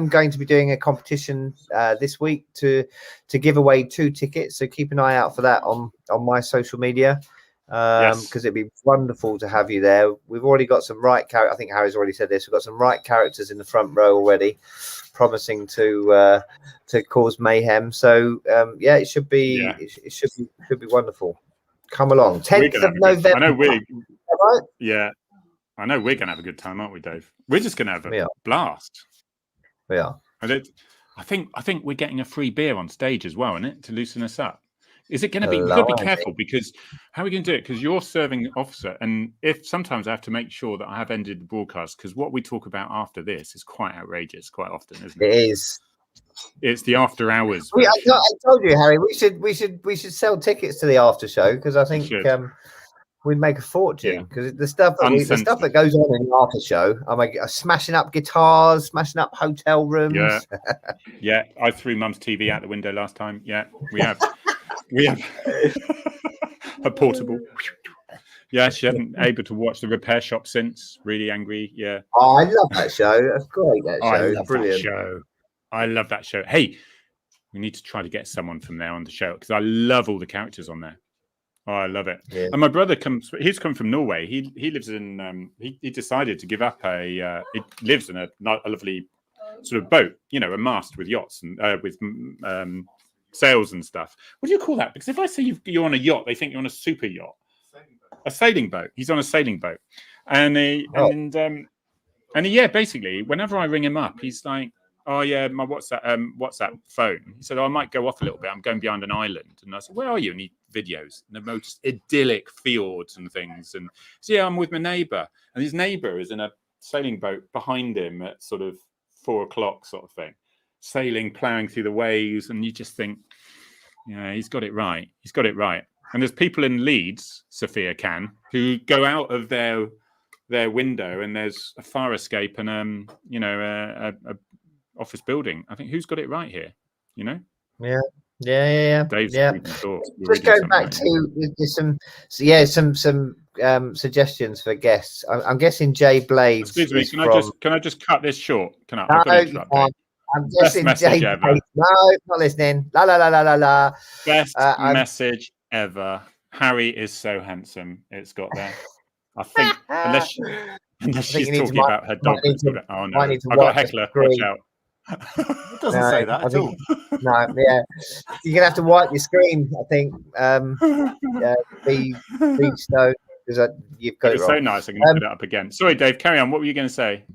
going to be doing a competition this week to give away 2 tickets. So keep an eye out for that on my social media because it'd be wonderful to have you there. We've already got some right characters. I think Harry's already said this. We've got some right characters in the front row already, promising to cause mayhem. So it should be it should be wonderful. Come along, 10th of November. I know we're going to have a good time, aren't we, Dave? We're just going to have a blast. We are. I think we're getting a free beer on stage as well, isn't it, to loosen us up? Is it going to be? We've got to be careful because how are we going to do it? Because you're serving officer, and if sometimes I have to make sure that I have ended the broadcast because what we talk about after this is quite outrageous, quite often, isn't it? It is. It's the after hours. I told you, Harry. We should sell tickets to the after show because I think we'd make a fortune because the stuff that goes on in the after show. I'm like smashing up guitars, smashing up hotel rooms. Yeah. I threw Mum's TV out the window last time. Yeah, we have. We have a portable. Yeah, she hasn't able to watch the Repair Shop since. Really angry. Yeah. Oh, I love that show. That's great. That show. I love brilliant. That show. I love that show. Hey, we need to try to get someone from there on the show because I love all the characters on there. Oh, I love it. Yeah. And my brother he's come from Norway. He lives in, he decided to give up he lives in a lovely sort of boat, a mast with yachts and with sails and stuff. What do you call that? Because if I say you're on a yacht, they think you're on a super yacht. A sailing boat. He's on a sailing boat. And basically, whenever I ring him up, he's like, oh yeah, my WhatsApp phone. He said, I might go off a little bit. I'm going behind an island. And I said, where are you? And he videos and the most idyllic fjords and things. And so I'm with my neighbour. And his neighbour is in a sailing boat behind him at sort of 4:00 sort of thing, sailing, ploughing through the waves. And you just think, he's got it right. He's got it right. And there's people in Leeds, Sophia who go out of their window and there's a fire escape and a office building. I think who's got it right here? You know? Yeah. Dave's thoughts. Just go back to some suggestions for guests. I'm guessing Jay Blades. Excuse me, can I just cut this short? No, I'm guessing message Jay ever. Blades. No, not listening. La la la la la la. Best message ever. Harry is so handsome. It's got there. I think unless she's talking about her dog. Oh no, I've got a heckler. Watch out. It doesn't say that at all. No, yeah. You're gonna have to wipe your screen, I think. Be stone because you've got it wrong. So nice. I'm gonna put it up again. Sorry, Dave. Carry on. What were you going to say?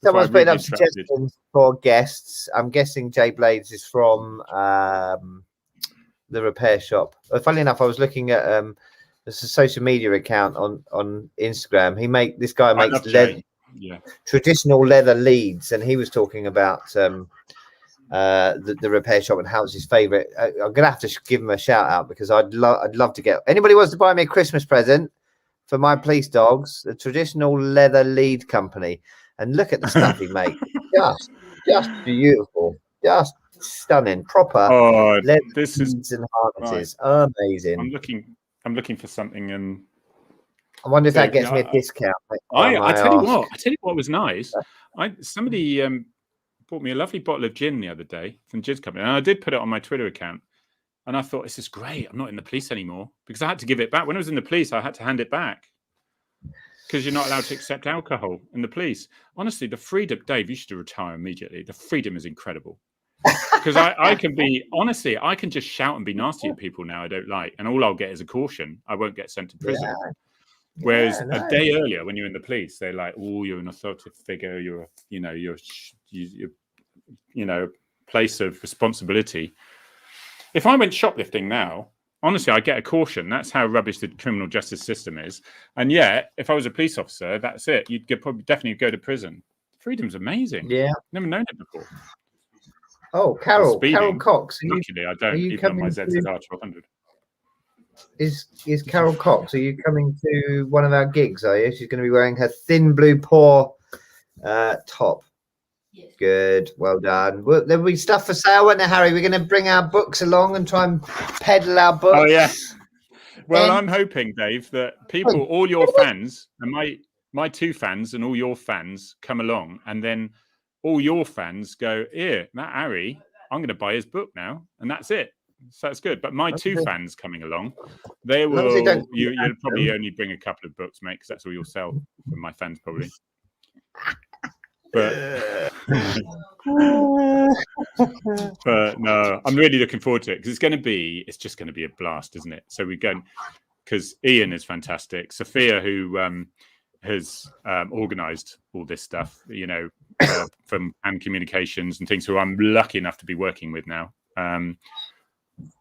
Someone's putting up suggestions for guests. I'm guessing Jay Blades is from the repair shop. Funnily enough, I was looking at there's a social media account on Instagram. This guy makes traditional leather leads, and he was talking about the repair shop and how it's his favorite. I'm gonna have to give him a shout out because I'd love to get anybody wants to buy me a Christmas present for my police dogs, the traditional leather lead company, and look at the stuff he makes. just beautiful, just stunning, proper leather leads and harnesses. Right. Amazing. I'm looking for something and I wonder if that gets me a discount. I tell you what was nice. Somebody bought me a lovely bottle of gin the other day from Gin Company, and I did put it on my Twitter account. And I thought, this is great. I'm not in the police anymore because I had to give it back. When I was in the police, I had to hand it back because you're not allowed to accept alcohol in the police. Honestly, the freedom, Dave, you should retire immediately. The freedom is incredible. Because I can just shout and be nasty at people now I don't like, and all I'll get is a caution. I won't get sent to prison. Yeah. Whereas a day earlier, when you're in the police, they're like, "Oh, you're an authoritative figure. You're a place of responsibility." If I went shoplifting now, honestly, I get a caution. That's how rubbish the criminal justice system is. And yet, if I was a police officer, that's it. You'd probably definitely go to prison. Freedom's amazing. Yeah, never known it before. Oh, Carol Cox. Luckily, I don't even on my ZZR 1200. Is Carol Cox? Are you coming to one of our gigs? Are you? She's going to be wearing her thin blue paw top. Yes. Good, well done. There'll be stuff for sale, won't there, Harry? We're going to bring our books along and try and peddle our books. Oh yeah. Well, I'm hoping, Dave, that people, all your fans, and my two fans, and all your fans come along, and then all your fans go, "Here, that Harry, I'm going to buy his book now," and that's it. So that's good. But my two fans coming along, they will. You'll probably only bring a couple of books, mate, because that's all you'll sell from my fans, probably. But no, I'm really looking forward to it because it's just going to be a blast, isn't it? So we go because Ian is fantastic. Sophia, who has organised all this stuff, from Am Communications and things, who I'm lucky enough to be working with now.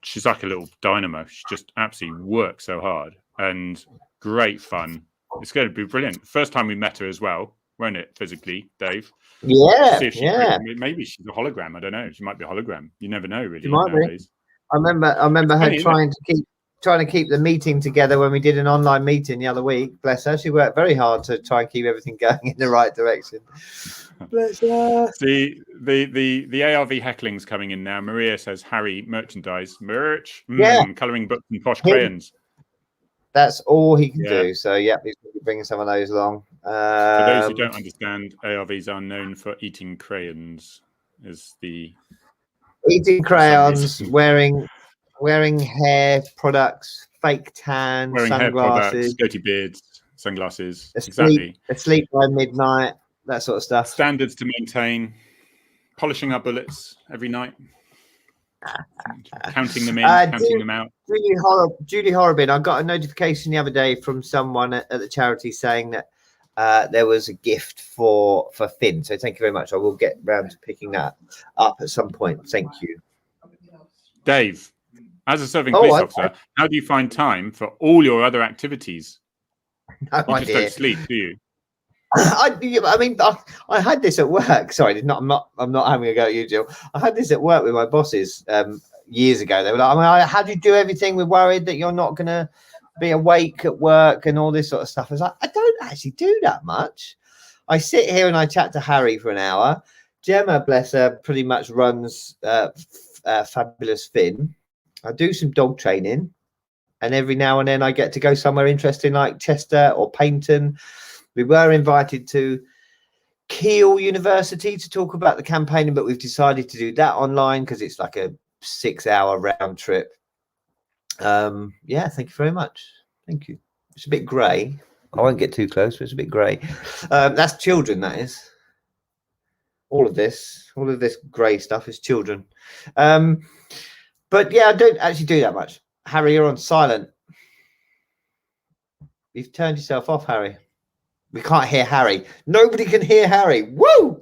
She's like a little dynamo. She just absolutely works so hard and great fun. It's going to be brilliant. First time we met her as well, won't it? Physically, Dave. Yeah, maybe she's a hologram. I don't know. She might be a hologram. You never know, really. She might be. I remember her trying to keep the meeting together when we did an online meeting the other week. Bless her. She worked very hard to try and keep everything going in the right direction. Bless her. See, the ARV heckling's coming in now. Maria says, "Harry, merchandise, merch, colouring books and posh crayons." That's all he can do. So, he's going to be bringing some of those along. For those who don't understand, ARVs are known for eating crayons. Eating crayons, wearing hair products, fake tan, wearing sunglasses, hair products, goatee beards, sunglasses. Asleep by midnight, that sort of stuff. Standards to maintain. Polishing our bullets every night. Counting them in, counting them out. Judy Horrobin, I got a notification the other day from someone at the charity saying that there was a gift for Finn. So thank you very much. I will get round to picking that up at some point. Thank you. Dave, as a serving police officer, how do you find time for all your other activities? No you idea. just don't sleep, do you? I had this at work. Sorry, I'm not having a go at you, Jill. I had this at work with my bosses years ago. They were like, how do you do everything? We're worried that you're not going to be awake at work and all this sort of stuff. I was like, I don't actually do that much. I sit here and I chat to Harry for an hour. Gemma, bless her, pretty much runs Fabulous Finn. I do some dog training, and every now and then I get to go somewhere interesting like Chester or Paynton. We were invited to Keele University to talk about the campaigning, but we've decided to do that online because it's like a 6-hour round trip. Yeah, thank you very much. Thank you. It's a bit grey. I won't get too close, but it's a bit grey. That's children, that is. All of this grey stuff is children. But yeah, I don't actually do that much. Harry, you're on silent. You've turned yourself off, Harry. We can't hear Harry. Nobody can hear Harry. Woo!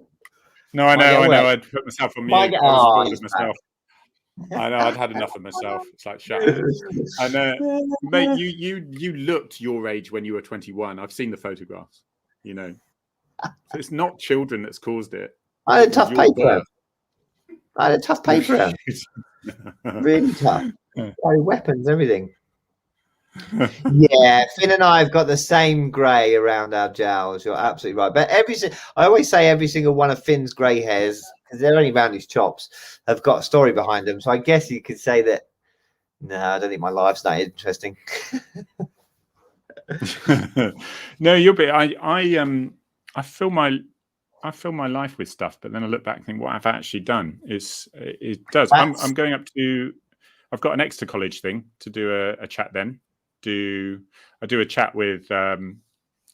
No, I know. I'd put myself on mute. I was bored of myself. I know. I'd had enough of myself. It's like shut up. And mate, you looked your age when you were 21. I've seen the photographs. You know, so it's not children that's caused it. I had a tough paper. Really tough. Weapons, everything. Yeah, Finn and I have got the same grey around our jowls. You're absolutely right. But I always say every single one of Finn's grey hairs, because they're only around his chops, have got a story behind them. So I guess you could say that. No, I don't think my life's that interesting. No, you'll be. I fill my life with stuff, but then I look back and think, what I've actually done it does. I'm going up to. I've got an Exeter College thing to do a chat then. I do a chat with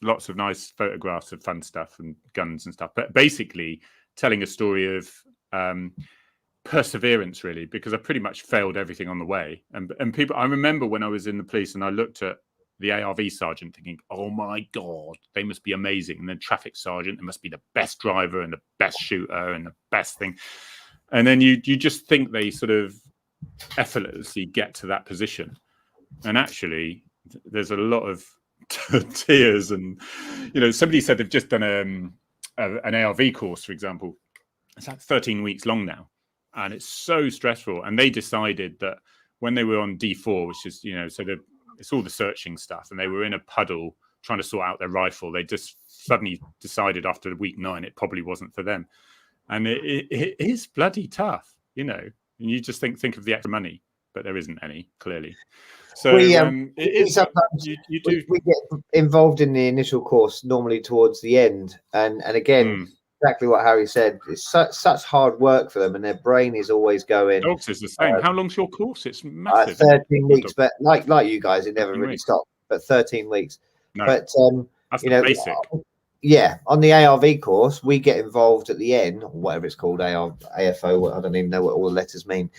lots of nice photographs of fun stuff and guns and stuff, but basically telling a story of perseverance, really, because I pretty much failed everything on the way. And people, I remember when I was in the police and I looked at the ARV sergeant thinking, oh my God, they must be amazing. And then traffic sergeant, they must be the best driver and the best shooter and the best thing. And then you just think they sort of effortlessly get to that position. And actually, there's a lot of tears. And, you know, somebody said they've just done an ARV course, for example. It's like 13 weeks long now. And it's so stressful. And they decided that when they were on D4, which is, you know, it's all the searching stuff, and they were in a puddle trying to sort out their rifle, they just suddenly decided after week 9 it probably wasn't for them. And it is bloody tough, you know. And you just think of the extra money, but there isn't any, clearly. So we get involved in the initial course normally towards the end, and again, exactly what Harry said. It's such hard work for them, and their brain is always going. Dogs is the same. How long's your course? It's massive. 13 weeks, but like you guys, it never really stopped. But 13 weeks. No, but that's you know, basic. Yeah, on the ARV course, we get involved at the end, or whatever it's called, AFO. I don't even know what all the letters mean.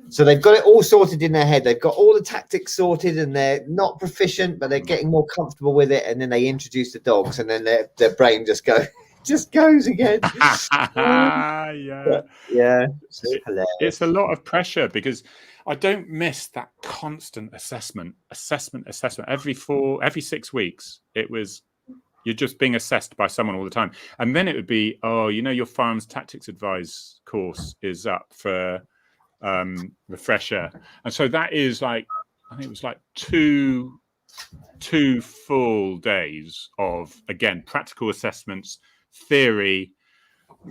So they've got it all sorted in their head. They've got all the tactics sorted, and they're not proficient, but they're getting more comfortable with it. And then they introduce the dogs, and then their brain just goes again. Yeah. It's a lot of pressure because I don't miss that constant assessment. Every 6 weeks, it was. You're just being assessed by someone all the time. And then it would be, oh, you know, your firearms tactics advice course is up for refresher. And so that is like, I think it was like two full days of, again, practical assessments, theory,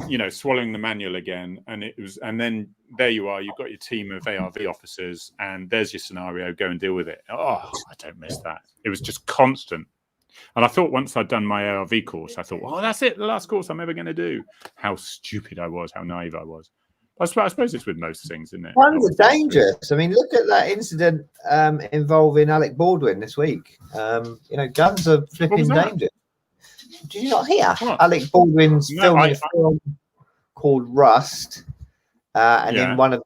you know, swallowing the manual again. And then there you are, you've got your team of ARV officers, and there's your scenario, go and deal with it. Oh, I don't miss that. It was just constant. And I thought once I'd done my ARV course, I thought, well, that's it, the last course I'm ever going to do. How stupid I was, how naive I was. I suppose it's with most things, isn't it? Guns are dangerous. I mean, look at that incident involving Alec Baldwin this week. You know, guns are flipping dangerous. Did you not hear? What? Alec Baldwin's filming a film called Rust. And in one of,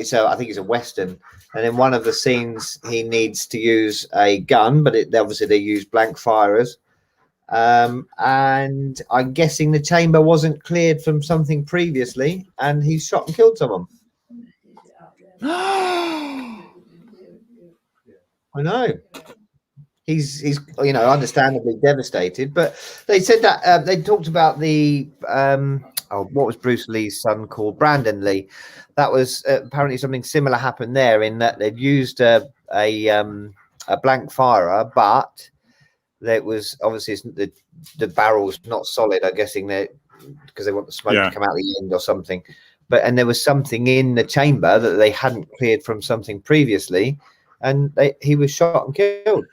so I think it's a Western. And in one of the scenes, he needs to use a gun, but obviously they use blank firers. And I'm guessing the chamber wasn't cleared from something previously, and he shot and killed someone. I know. he's understandably devastated. But they said that they talked about the what was Bruce Lee's son called? Brandon Lee. That was apparently something similar happened there, in that they'd used a blank firer, but it was obviously the barrel's not solid. I'm guessing that because they want the smoke to come out the end or something. And there was something in the chamber that they hadn't cleared from something previously, and he was shot and killed.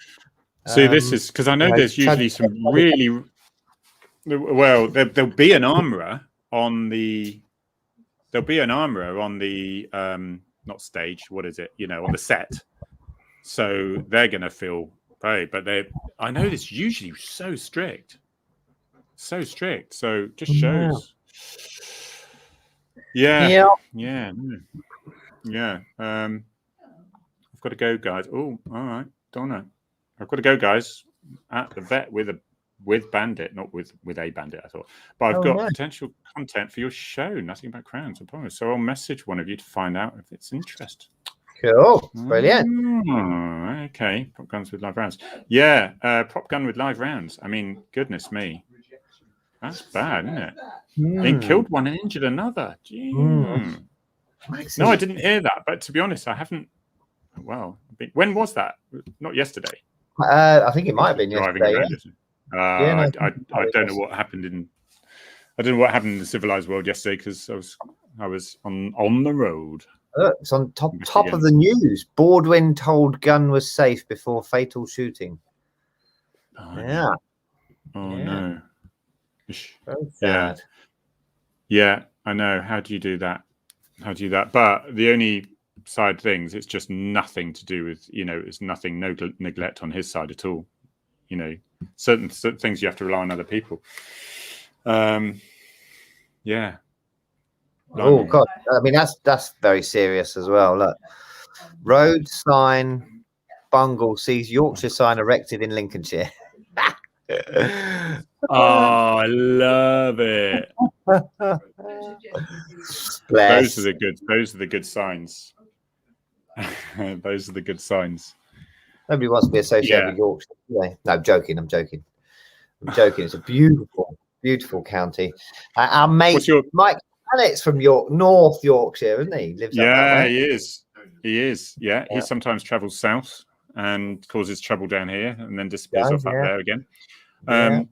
So this is because I know there's usually some really well. There'll be an armorer on the. There'll be an armorer on the not stage. What is it? On the set. So they're going to feel right, but I know this usually so strict. So strict. So just shows. Yeah. I've got to go, guys. Oh, all right, Donna. I've got to go, guys. At the vet with Bandit, not with a Bandit. I thought, but I've got potential content for your show. Nothing about crowns, I promise. So I'll message one of you to find out if it's interest. Cool, brilliant. Okay, prop guns with live rounds. Yeah, prop gun with live rounds. I mean, goodness me, that's bad, isn't it? He killed one and injured another. No, I didn't hear that. But to be honest, I haven't. Well, when was that? Not yesterday. I think it might have been yesterday. I don't know what happened in. I don't know what happened in the civilized world yesterday because I was on the road. It's on top of the news. Baldwin told gun was safe before fatal shooting. No. No. Sad. Yeah, I know. How do you do that? But the only side things, it's just nothing to do with, it's nothing, no neglect on his side at all. Certain things you have to rely on other people. Yeah. Oh God! I mean, that's very serious as well. Look, road sign bungle sees Yorkshire sign erected in Lincolnshire. Oh, I love it. Those are the good signs. Those are the good signs. Nobody wants to be associated with Yorkshire. No, I'm joking. It's a beautiful county. Our mate Mike Alex from North Yorkshire, isn't he? Lives up that way. He is. Yeah, he sometimes travels south and causes trouble down here, and then disappears off up there again.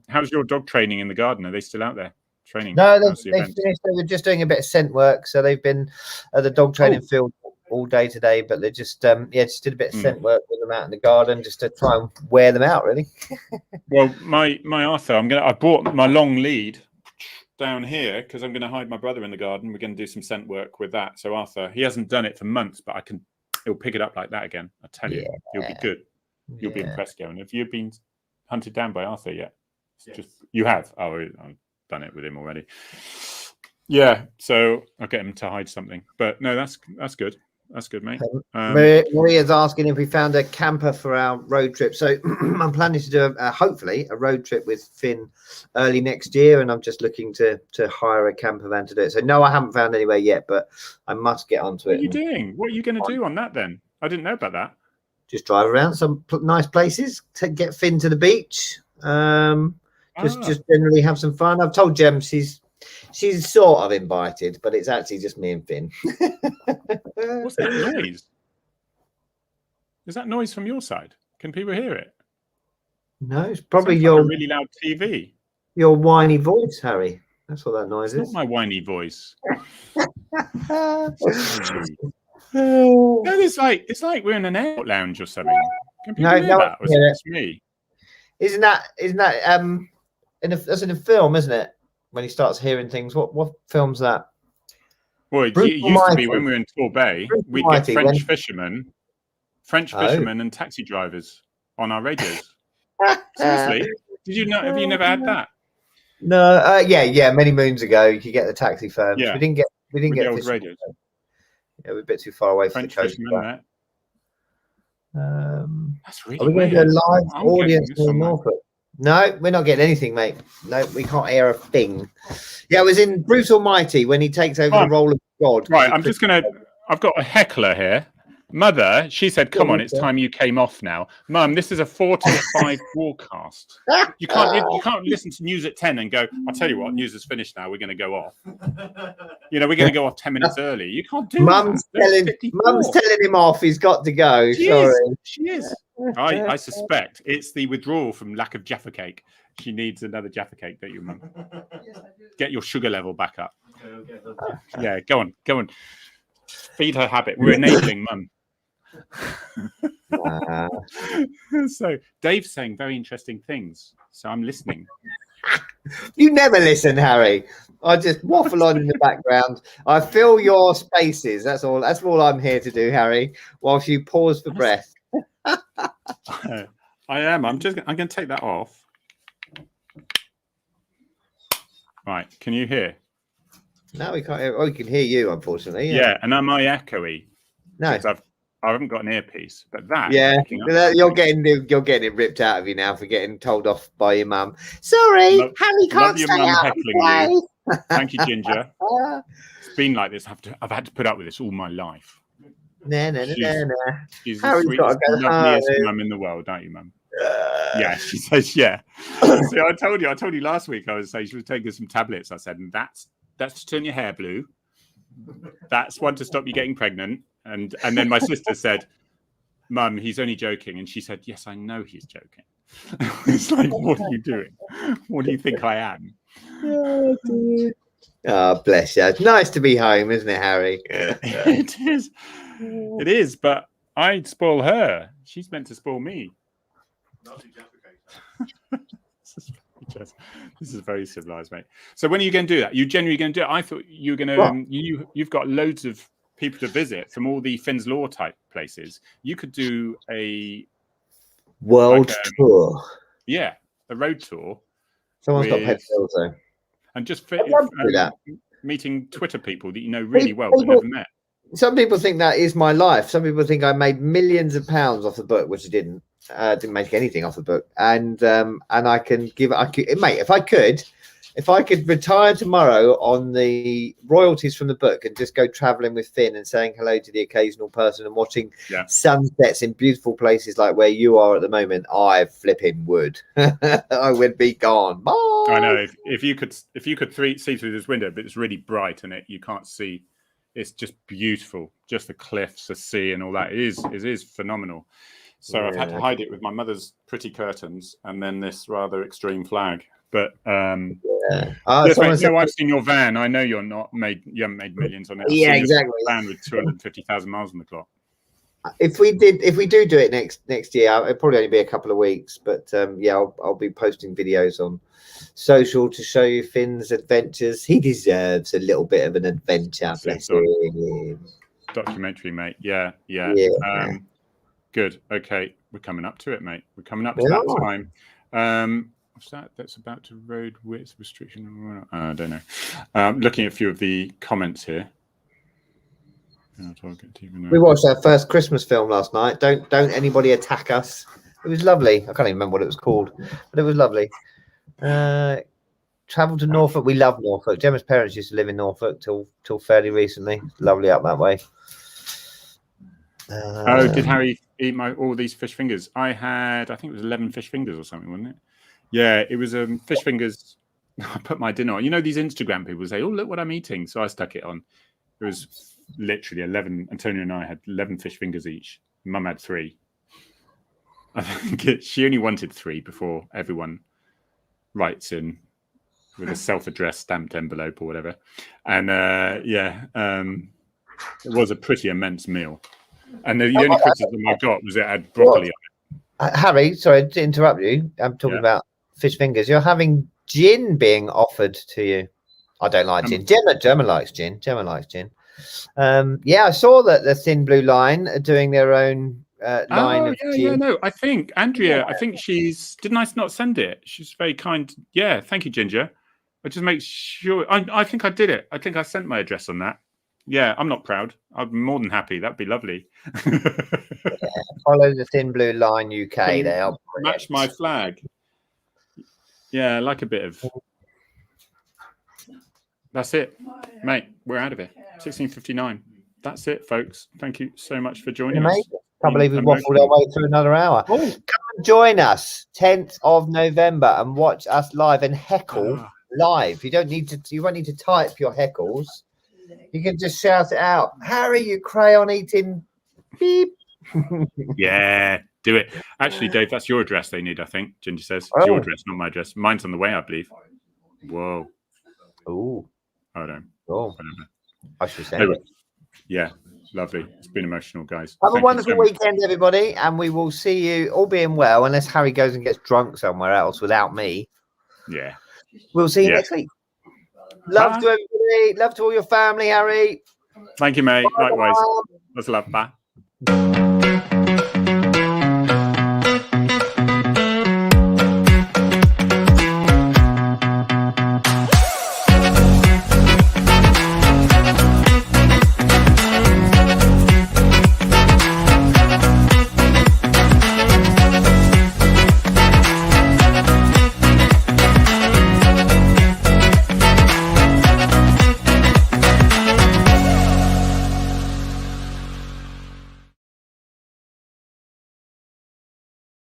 How's your dog training in the garden? Are they still out there training? No, they finished. They were just doing a bit of scent work, so they've been at the dog training field all day today. But they just did a bit of scent work with them out in the garden, just to try and wear them out, really. Well, my Arthur, I bought my long lead down here because I'm going to hide my brother in the garden. We're going to do some scent work with that. So Arthur, he hasn't done it for months, but he'll pick it up like that again. I tell you, you'll be good. You'll be impressed, Gavin. Have you been hunted down by Arthur yet? You have. Oh, I've done it with him already. Yeah, so I'll get him to hide something. But no, that's good. That's good, mate. Maria's asking if we found a camper for our road trip. So I'm planning to do hopefully a road trip with Finn early next year, and I'm just looking to hire a camper van to do it. So no, I haven't found anywhere yet, but I must get onto it. What are you doing? What are you going to do on that then? I didn't know about that. Just drive around some nice places to get Finn to the beach. Just generally have some fun. I've told Jem she's sort of invited, but it's actually just me and Finn. What's that noise? Is that noise from your side? Can people hear it? No, it's probably your really loud TV. Your whiny voice, Harry. That's what that noise is. Not my whiny voice. No, it's like we're in an airport lounge or something. Can people hear that? Or is it just me? Isn't that that's in a film, isn't it? When he starts hearing things, what film's that? Well, it used to be when we were in Torbay, we'd get French fishermen and taxi drivers on our radios. Seriously? Did you know? Have you never had that? No, many moons ago, you could get the taxi firms. Yeah. We didn't get the old radios. Yeah, we're a bit too far away from French the coast. fishermen. That's really Are we going to do a live audience in Norfolk? No, we're not getting anything, mate. No, we can't hear a thing. Yeah, it was in Bruce Almighty when he takes over the role of God. Right, I've got a heckler here. Mother, she said, come on, it's time you came off now. Mum, this is a 4 till 5 broadcast. You can't listen to news at 10 and go, I'll tell you what, news is finished now, we're going to go off. We're going to go off 10 minutes early. You can't do Mum's that. Mum's telling him off. He's got to go. She is. I suspect it's the withdrawal from lack of Jaffa cake. She needs another Jaffa cake, don't you, Mum? Get your sugar level back up. Yeah, go on. Feed her habit. We're enabling Mum. So Dave's saying very interesting things, so I'm listening. You never listen, Harry. I just waffle on in the background. I fill your spaces. That's all I'm here to do, Harry, whilst you pause for breath. I am. I'm going to take that off. Right, can you hear? No, we can't hear. Oh, we can hear you, unfortunately. Yeah, and am I echoey? No, I haven't got an earpiece, but that. Yeah, you're getting it ripped out of you now for getting told off by your mum. Sorry, Harry can't stay out and play. Thank you, Ginger. It's been like this. I've had to put up with this all my life. No. She's the sweetest, loveliest mum in the world, don't you, Mum? Yeah, she says, yeah. See, I told you last week. I was saying she was taking some tablets. I said, and that's to turn your hair blue. That's one to stop you getting pregnant. And then my sister said, Mum, he's only joking. And she said, yes, I know he's joking. It's like, what are you doing? What do you think I am? Oh, bless you. It's nice to be home, isn't it, Harry? It is. It is, but I'd spoil her. She's meant to spoil me. This is very civilized, mate. So when are you going to do that? You generally going to do it? I thought you were going to. You've got loads of people to visit from all the Finn's Law type places. You could do a world tour. Yeah, a road tour. Someone's got pet bills though. And just meeting Twitter people that you know really well but never met. Some people think that is my life. Some people think I made millions of pounds off the book, which I didn't. Didn't make anything off the book, and I can give. Mate, if I could retire tomorrow on the royalties from the book and just go traveling with Finn and saying hello to the occasional person and watching sunsets in beautiful places like where you are at the moment, I flipping would. I would be gone. Bye. I know. If you could see through this window, but it's really bright and you can't see. It's just beautiful. Just the cliffs, the sea, and all that. It is phenomenal. So I've had to hide it with my mother's pretty curtains and then this rather extreme flag. But I've seen your van. I know you haven't made millions on it. Exactly. Van with 250,000 miles on the clock. If we do it next year, it'll probably only be a couple of weeks. But I'll be posting videos on social to show you Finn's adventures. He deserves a little bit of an adventure. Bless him. Documentary, mate. Yeah. Good. Okay, we're coming up to it, mate. We're coming up to that time. What's that? That's about to road width restriction. I don't know. Looking at a few of the comments here. We watched our first Christmas film last night. Don't anybody attack us. It was lovely. I can't even remember what it was called, but it was lovely. Travel to Norfolk. We love Norfolk. Gemma's parents used to live in Norfolk till fairly recently. Lovely up that way. Did Harry eat all these fish fingers? I think it was 11 fish fingers or something, wasn't it? Yeah, it was fish fingers. I put my dinner on. You know, these Instagram people say, oh, look what I'm eating. So I stuck it on. It was literally 11. Antonio and I had 11 fish fingers each. Mum had 3. I think she only wanted 3 before everyone writes in with a self-addressed stamped envelope or whatever. And it was a pretty immense meal. And the only criticism I got was it had broccoli on it. Harry, sorry to interrupt you. I'm talking about fish fingers. You're having gin being offered to you. I don't like gin. Gemma likes gin. I saw that the Thin Blue Line are doing their own line of gin. Yeah, no. I think Andrea. I think didn't I not send it? She's very kind. Yeah, thank you, Ginger. I just make sure. I think I did it. I think I sent my address on that. Yeah, I'm not proud. I'm more than happy. That'd be lovely. Follow the Thin Blue Line UK. There, match my flag. Yeah, I like a bit of. That's it, mate. We're out of here. 16:59. that's it, folks. Thank you so much for joining Amazing. us. Can't believe we waffled our way through another hour. Come and join us 10th of November and watch us live and heckle live. You won't need to type your heckles. You can just shout it out. Harry, you crayon eating beep. Yeah, do it. Actually, Dave, that's your address they need, I think. Ginger says. It's your address, not my address. Mine's on the way, I believe. Whoa. Oh. Hold on. Oh. I should say. Anyway, yeah, lovely. It's been emotional, guys. Have a wonderful weekend, everybody, and we will see you, all being well, unless Harry goes and gets drunk somewhere else without me. Yeah. We'll see you next week. Love to everybody. Love to all your family, Harry. Thank you, mate. Likewise. Lots of love. Bye.